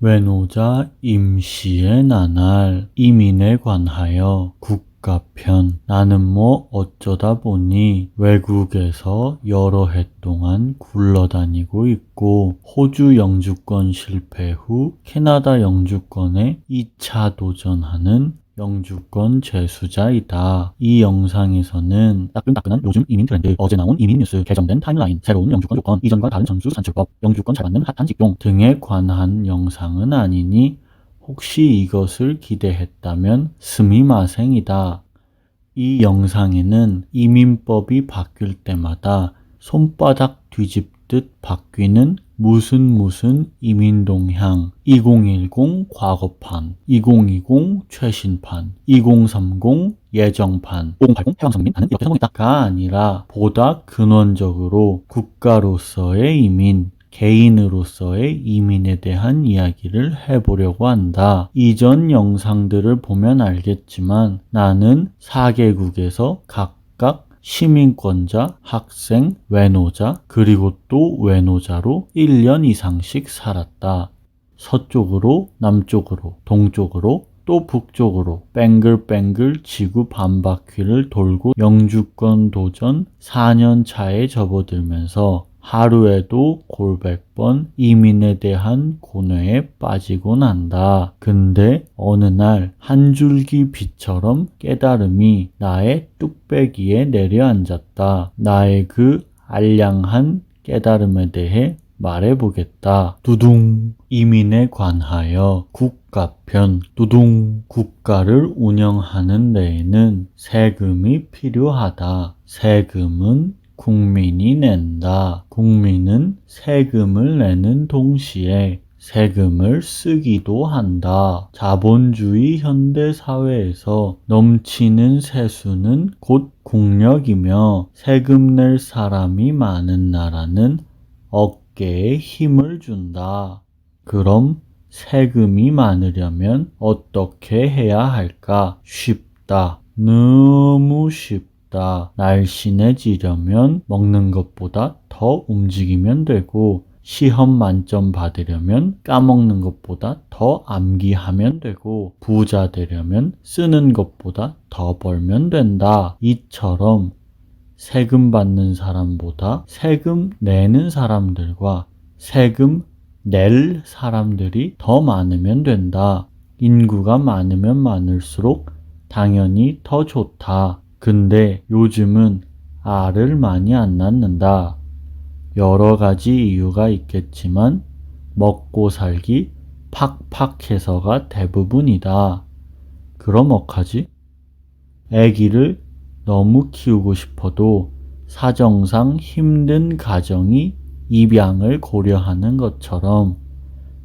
외노자 임시의 나날 이민에 관하여 국가편. 나는 어쩌다 보니 외국에서 여러 해 동안 굴러다니고 있고, 호주 영주권 실패 후 캐나다 영주권에 2차 도전하는 영주권 재수자이다. 이 영상에서는 따끈따끈한 요즘 이민 트렌드, 어제 나온 이민 뉴스, 개정된 타임라인, 새로운 영주권 조건, 이전과 다른 전수 산출법, 영주권 잘 받는 핫한 직종 등에 관한 영상은 아니니 혹시 이것을 기대했다면 스미마생이다. 이 영상에는 이민법이 바뀔 때마다 손바닥 뒤집듯 바뀌는 무슨 이민동향, 2010 과거판, 2020 최신판, 2030 예정판, 5080 해왕성민 나는 이렇게 성공했다가 아니라 보다 근원적으로 국가로서의 이민, 개인으로서의 이민에 대한 이야기를 해보려고 한다. 이전 영상들을 보면 알겠지만 나는 4개국에서 각각 시민권자, 학생, 외노자, 그리고 또 외노자로 1년 이상씩 살았다. 서쪽으로, 남쪽으로, 동쪽으로, 또 북쪽으로 뱅글뱅글 지구 반바퀴를 돌고 영주권 도전 4년 차에 접어들면서 하루에도 골백 번 이민에 대한 고뇌에 빠지곤 한다. 근데 어느 날 한 줄기 빛처럼 깨달음이 나의 뚝배기에 내려앉았다. 나의 그 알량한 깨달음에 대해 말해보겠다. 두둥. 이민에 관하여 국가편. 두둥. 국가를 운영하는 데에는 세금이 필요하다. 세금은 국민이 낸다. 국민은 세금을 내는 동시에 세금을 쓰기도 한다. 자본주의 현대사회에서 넘치는 세수는 곧 국력이며, 세금 낼 사람이 많은 나라는 어깨에 힘을 준다. 그럼 세금이 많으려면 어떻게 해야 할까? 쉽다. 너무 쉽다. 날씬해지려면 먹는 것보다 더 움직이면 되고, 시험 만점 받으려면 까먹는 것보다 더 암기하면 되고, 부자 되려면 쓰는 것보다 더 벌면 된다. 이처럼 세금 받는 사람보다 세금 내는 사람들과 세금 낼 사람들이 더 많으면 된다. 인구가 많으면 많을수록 당연히 더 좋다. 근데 요즘은 알을 많이 안 낳는다. 여러 가지 이유가 있겠지만 먹고 살기 팍팍해서가 대부분이다. 그럼 어쩌지? 아기를 너무 키우고 싶어도 사정상 힘든 가정이 입양을 고려하는 것처럼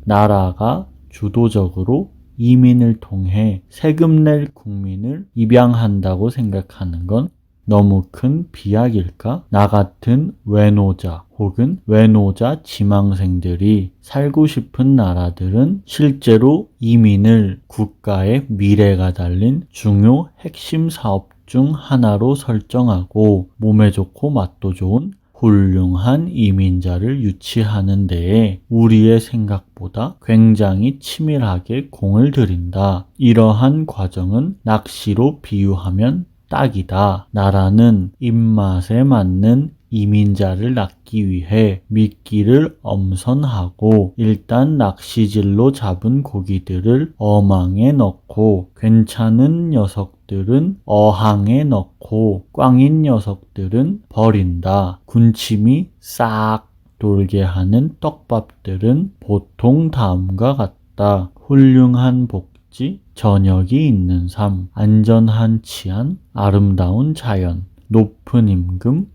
나라가 주도적으로 이민을 통해 세금 낼 국민을 입양한다고 생각하는 건 너무 큰 비약일까? 나 같은 외노자 혹은 외노자 지망생들이 살고 싶은 나라들은 실제로 이민을 국가의 미래가 달린 중요 핵심 사업 중 하나로 설정하고, 몸에 좋고 맛도 좋은 훌륭한 이민자를 유치하는 데에 우리의 생각보다 굉장히 치밀하게 공을 들인다. 이러한 과정은 낚시로 비유하면 딱이다. 나라는 입맛에 맞는 이민자를 낳기 위해 미끼를 엄선하고, 일단 낚시질로 잡은 고기들을 어망에 넣고, 괜찮은 녀석들은 어항에 넣고 꽝인 녀석들은 버린다. 군침이 싹 돌게 하는 떡밥들은 보통 다음과 같다. 훌륭한 복지, 저녁이 있는 삶, 안전한 치안, 아름다운 자연, 높은 임금,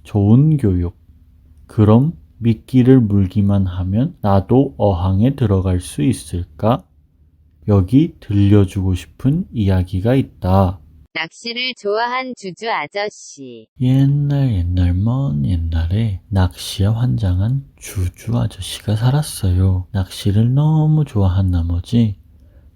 좋은 교육. 그럼 미끼를 물기만 하면 나도 어항에 들어갈 수 있을까? 여기 들려주고 싶은 이야기가 있다. 낚시를 좋아한 주주 아저씨. 옛날 먼 옛날에 낚시에 환장한 주주 아저씨가 살았어요. 낚시를 너무 좋아한 나머지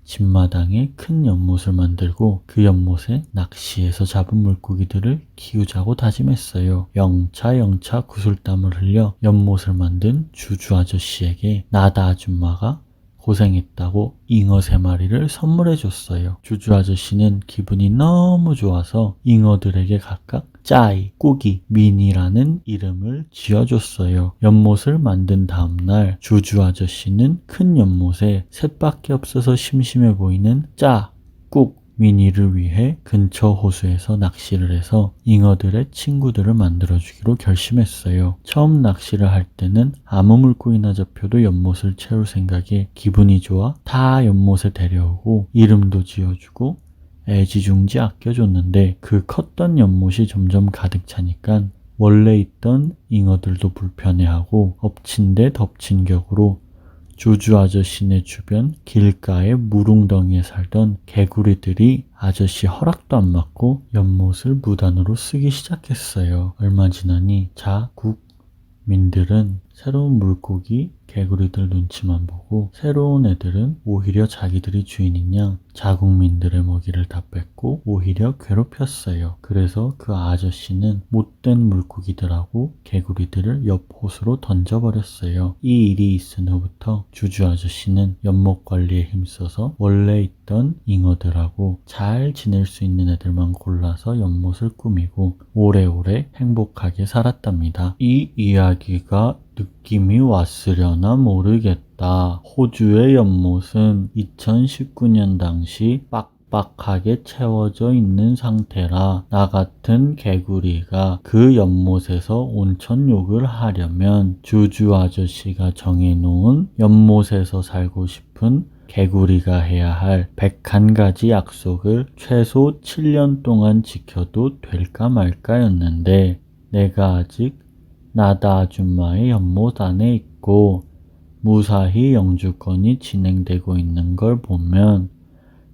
집마당에 큰 연못을 만들고 그 연못에 낚시에서 잡은 물고기들을 키우자고 다짐했어요. 영차 구슬땀을 흘려 연못을 만든 주주 아저씨에게 나다 아줌마가 고생했다고 잉어 3마리를 선물해 줬어요. 주주 아저씨는 기분이 너무 좋아서 잉어들에게 각각 짜이, 꾸기, 미니라는 이름을 지어줬어요. 연못을 만든 다음날 주주 아저씨는 큰 연못에 셋밖에 없어서 심심해 보이는 짜, 꾹, 미니를 위해 근처 호수에서 낚시를 해서 잉어들의 친구들을 만들어주기로 결심했어요. 처음 낚시를 할 때는 아무 물고기나 잡혀도 연못을 채울 생각에 기분이 좋아 다 연못에 데려오고 이름도 지어주고 애지중지 아껴줬는데 그 컸던 연못이 점점 가득 차니까 원래 있던 잉어들도 불편해하고 엎친 데 덮친 격으로 주주 아저씨네 주변 길가의 무릉덩이에 살던 개구리들이 아저씨 허락도 안 받고 연못을 무단으로 쓰기 시작했어요. 얼마 지나니 자국민들은 새로운 물고기 개구리들 눈치만 보고 새로운 애들은 오히려 자기들이 주인인 양 자국민들의 먹이를 다 뺏고 오히려 괴롭혔어요. 그래서 그 아저씨는 못된 물고기들하고 개구리들을 옆 호수로 던져버렸어요. 이 일이 있은 후부터 주주 아저씨는 연못 관리에 힘써서 원래 있던 잉어들하고 잘 지낼 수 있는 애들만 골라서 연못을 꾸미고 오래오래 행복하게 살았답니다. 이 이야기가 느낌이 왔으려나 모르겠다. 호주의 연못은 2019년 당시 빡빡하게 채워져 있는 상태라 나 같은 개구리가 그 연못에서 온천욕을 하려면 주주 아저씨가 정해놓은 연못에서 살고 싶은 개구리가 해야 할 101가지 약속을 최소 7년 동안 지켜도 될까 말까였는데 내가 아직 나다 아줌마의 연못 안에 있고 무사히 영주권이 진행되고 있는 걸 보면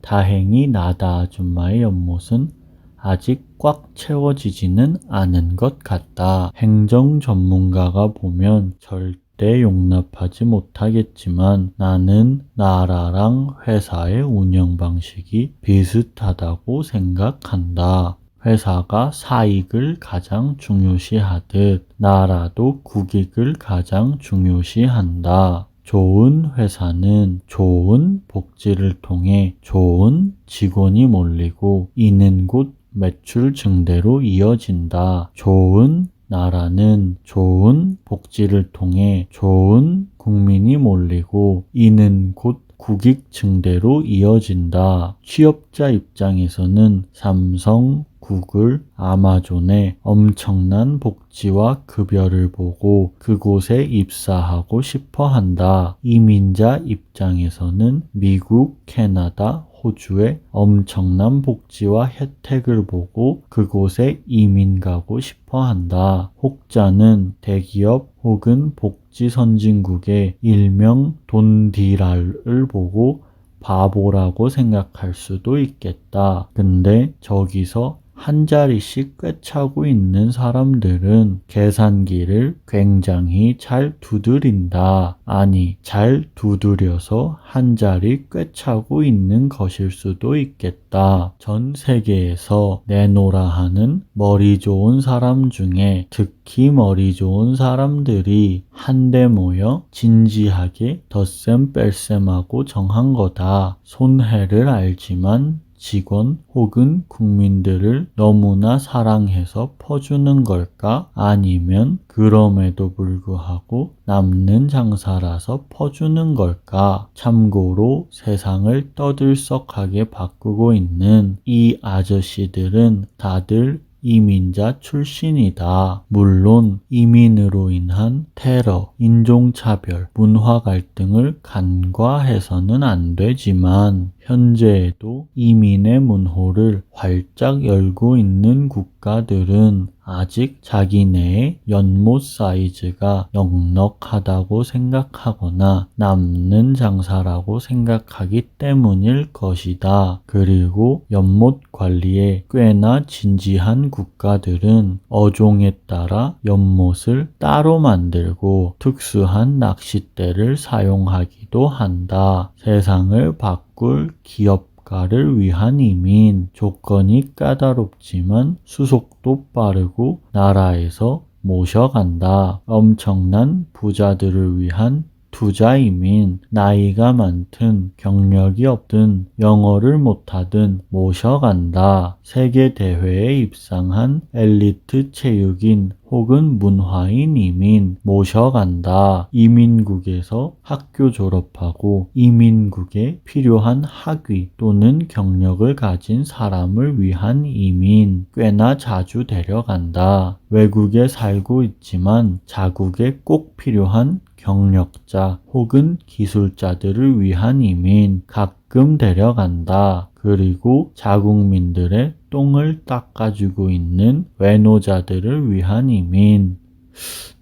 다행히 나다 아줌마의 연못은 아직 꽉 채워지지는 않은 것 같다. 행정 전문가가 보면 절대 용납하지 못하겠지만 나는 나라랑 회사의 운영 방식이 비슷하다고 생각한다. 회사가 사익을 가장 중요시하듯 나라도 국익을 가장 중요시한다. 좋은 회사는 좋은 복지를 통해 좋은 직원이 몰리고 이는 곧 매출 증대로 이어진다. 좋은 나라는 좋은 복지를 통해 좋은 국민이 몰리고 이는 곧 국익 증대로 이어진다. 취업자 입장에서는 삼성, 구글, 아마존의 엄청난 복지와 급여를 보고 그곳에 입사하고 싶어 한다. 이민자 입장에서는 미국, 캐나다, 호주의 엄청난 복지와 혜택을 보고 그곳에 이민 가고 싶어 한다. 혹자는 대기업 혹은 복지 선진국의 일명 돈디랄을 보고 바보라고 생각할 수도 있겠다. 근데 저기서 한 자리씩 꿰차고 있는 사람들은 계산기를 굉장히 잘 두드린다. 아니, 잘 두드려서 한 자리 꿰차고 있는 것일 수도 있겠다. 전 세계에서 내노라 하는 머리 좋은 사람 중에 특히 머리 좋은 사람들이 한데 모여 진지하게 덧셈 뺄셈하고 정한 거다. 손해를 알지만 직원 혹은 국민들을 너무나 사랑해서 퍼주는 걸까? 아니면 그럼에도 불구하고 남는 장사라서 퍼주는 걸까? 참고로 세상을 떠들썩하게 바꾸고 있는 이 아저씨들은 다들 이민자 출신이다. 물론 이민으로 인한 테러, 인종차별, 문화 갈등을 간과해서는 안 되지만 현재에도 이민의 문호를 활짝 열고 있는 국가들은 아직 자기네의 연못 사이즈가 넉넉하다고 생각하거나 남는 장사라고 생각하기 때문일 것이다. 그리고 연못 관리에 꽤나 진지한 국가들은 어종에 따라 연못을 따로 만들고 특수한 낚싯대를 사용하기도 한다. 세상을 바꿀 기업가를 위한 이민, 조건이 까다롭지만 수속도 빠르고 나라에서 모셔간다. 엄청난 부자들을 위한 투자 이민, 나이가 많든 경력이 없든 영어를 못하든 모셔간다. 세계 대회에 입상한 엘리트 체육인 혹은 문화인 이민 모셔간다. 이민국에서 학교 졸업하고 이민국에 필요한 학위 또는 경력을 가진 사람을 위한 이민 꽤나 자주 데려간다. 외국에 살고 있지만 자국에 꼭 필요한 경력자 혹은 기술자들을 위한 이민 가끔 데려간다. 그리고 자국민들의 똥을 닦아주고 있는 외노자들을 위한 이민.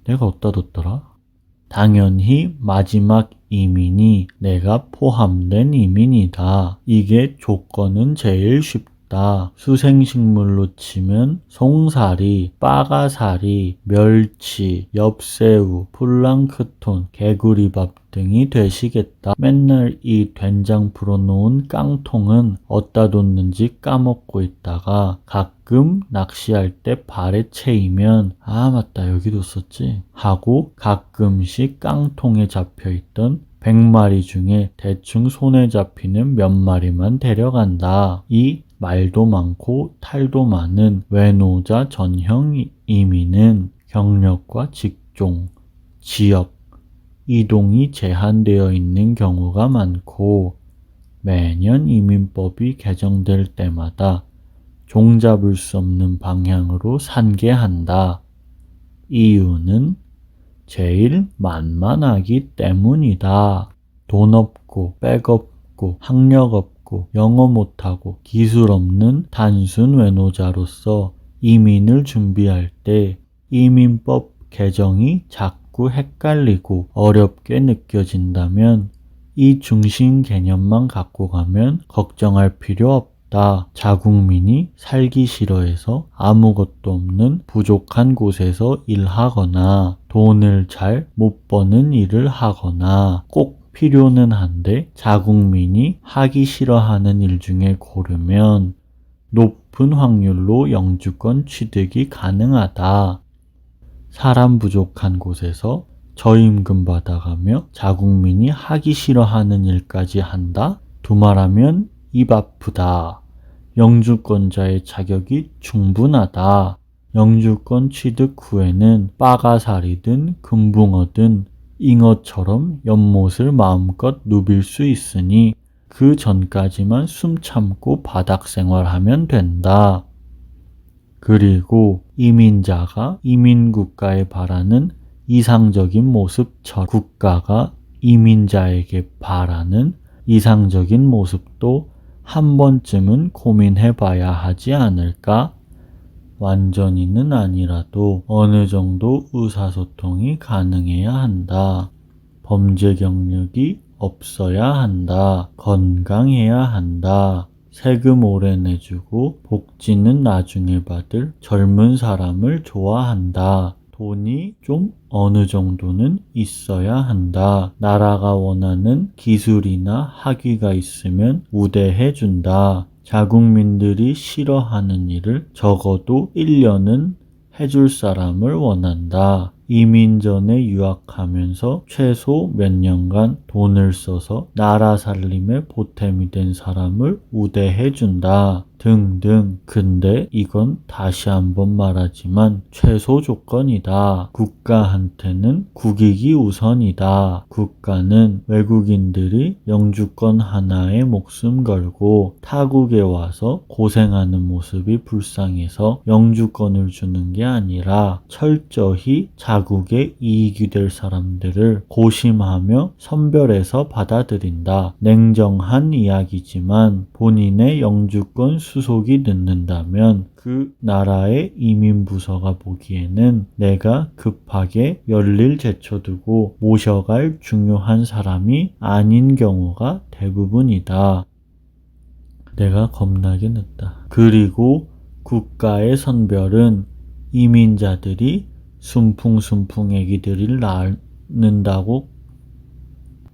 내가 어디다 뒀더라? 당연히 마지막 이민이 내가 포함된 이민이다. 이게 조건은 제일 쉽다. 수생식물로 치면 송사리, 빠가사리, 멸치, 엽새우, 플랑크톤, 개구리밥 등이 되시겠다. 맨날 이 된장 풀어놓은 깡통은 어디다 뒀는지 까먹고 있다가 가끔 낚시할 때 발에 채이면 아 맞다 여기 뒀었지 하고 가끔씩 깡통에 잡혀있던 100마리 중에 대충 손에 잡히는 몇 마리만 데려간다. 이 말도 많고 탈도 많은 외노자 전형 이민은 경력과 직종, 지역, 이동이 제한되어 있는 경우가 많고 매년 이민법이 개정될 때마다 종잡을 수 없는 방향으로 산계한다. 이유는 제일 만만하기 때문이다. 돈 없고 백 없고 학력 없고 영어 못하고 기술 없는 단순 외노자로서 이민을 준비할 때 이민법 개정이 자꾸 헷갈리고 어렵게 느껴진다면 이 중심 개념만 갖고 가면 걱정할 필요 없다. 자국민이 살기 싫어해서 아무것도 없는 부족한 곳에서 일하거나 돈을 잘 못 버는 일을 하거나 꼭 필요는 한데 자국민이 하기 싫어하는 일 중에 고르면 높은 확률로 영주권 취득이 가능하다. 사람 부족한 곳에서 저임금 받아가며 자국민이 하기 싫어하는 일까지 한다? 두말하면 입 아프다. 영주권자의 자격이 충분하다. 영주권 취득 후에는 빠가사리든 금붕어든 잉어처럼 연못을 마음껏 누빌 수 있으니 그 전까지만 숨 참고 바닥 생활하면 된다. 그리고 이민자가 이민국가에 바라는 이상적인 모습처럼 국가가 이민자에게 바라는 이상적인 모습도 한 번쯤은 고민해봐야 하지 않을까? 완전히는 아니라도 어느 정도 의사소통이 가능해야 한다. 범죄 경력이 없어야 한다. 건강해야 한다. 세금 오래 내주고 복지는 나중에 받을 젊은 사람을 좋아한다. 돈이 좀 어느 정도는 있어야 한다. 나라가 원하는 기술이나 학위가 있으면 우대해준다. 자국민들이 싫어하는 일을 적어도 1년은 해줄 사람을 원한다. 이민 전에 유학하면서 최소 몇 년간 돈을 써서 나라 살림에 보탬이 된 사람을 우대해준다. 등등. 근데 이건 다시 한번 말하지만 최소 조건이다. 국가한테는 국익이 우선이다. 국가는 외국인들이 영주권 하나에 목숨 걸고 타국에 와서 고생하는 모습이 불쌍해서 영주권을 주는 게 아니라 철저히 자국의 이익이 될 사람들을 고심하며 선별해서 받아들인다. 냉정한 이야기지만 본인의 영주권 수속이 늦는다면 그 나라의 이민부서가 보기에는 내가 급하게 열일 제쳐두고 모셔갈 중요한 사람이 아닌 경우가 대부분이다. 내가 겁나게 늦다. 그리고 국가의 선별은 이민자들이 순풍순풍 애기들을 낳는다고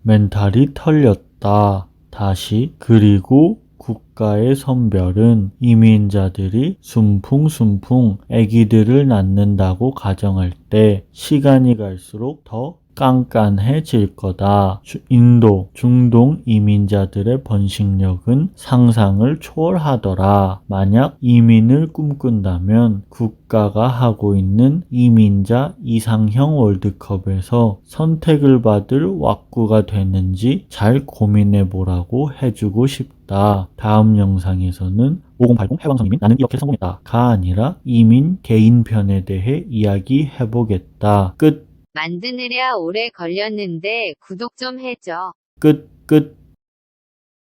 멘탈이 털렸다. 다시. 그리고 국가의 선별은 이민자들이 순풍순풍 애기들을 낳는다고 가정할 때 시간이 갈수록 더 깐깐해질 거다. 인도, 중동 이민자들의 번식력은 상상을 초월하더라. 만약 이민을 꿈꾼다면 국가가 하고 있는 이민자 이상형 월드컵에서 선택을 받을 왁구가 되는지 잘 고민해 보라고 해주고 싶다. 다음 영상에서는 5080 해방선 이민 나는 이렇게 성공했다가 아니라 이민 개인 편에 대해 이야기해 보겠다. 끝. 만드느랴 오래 걸렸는데 구독 좀 해줘. 끝.